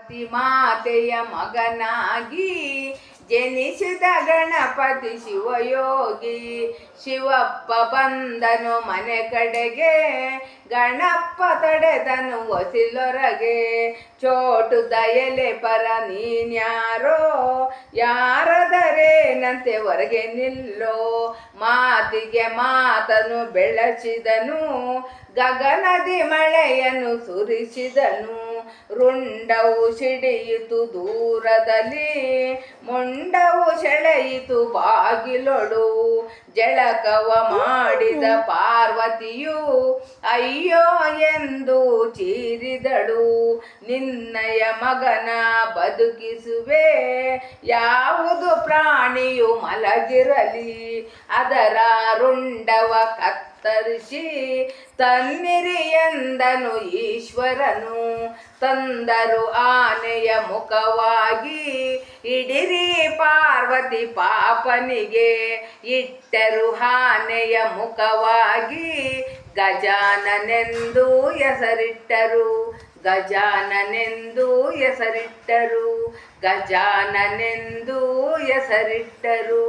ಪಾರ್ವತಿ ಮಾತೆಯ ಮಗನಾಗಿ ಜನಿಸಿದ ಗಣಪತಿ ಶಿವಯೋಗಿ. ಶಿವಪ್ಪ ಬಂದನು ಮನೆ ಕಡೆಗೆ, ಗಣಪ ತಡೆದನು ಹೊಸಿಲೊರಗೆ. ಚೋಟು ದಯಲೆ ಪರ ನೀನ್ಯಾರೋ, ಯಾರದರೇನಂತೆ ಹೊರಗೆ ನಿಲ್ಲೋ. ಮಾತಿಗೆ ಮಾತನು ಬೆಳೆಸಿದನು, ಗಗನದಿ ಮಳೆಯನ್ನು ಸುರಿಸಿದನು. ರುಂಡವು ಸಿಡಿಯಿತು ದೂರದಲ್ಲಿ, ಮುಂಡವು ಸೆಳೆಯಿತು ಬಾಗಿಲೊಳು. ಜಳಕವ ಮಾಡಿದ ಪಾರ್ವತಿಯು ಅಯ್ಯೋ ಎಂದು ಚೀರಿದಳು. ನಿನ್ನಯ ಮಗನ ಬದುಕಿಸುವೆ, ಯಾವುದು ಪ್ರಾಣಿಯು ಮಲಗಿರಲಿ. ಅದರ ರುಂಡವ ಕತ್ತರಿಸಿ ತನ್ನಿರಿ ಎಂದನು ಈಶ್ವರನು. ತಂದರು ಆನೆಯ ಮುಖವಾಗಿ, ಇಡಿರಿ ಪಾರ್ವತಿ ಪಾಪನಿಗೆ. ಇಟ್ಟರು ಆನೆಯ ಮುಖವಾಗಿ, ಗಜಾನನೆಂದು ಹೆಸರಿಟ್ಟರು. ಗಜಾನನೆಂದು ಹೆಸರಿಟ್ಟರು. ಗಜಾನನೆಂದು ಹೆಸರಿಟ್ಟರು.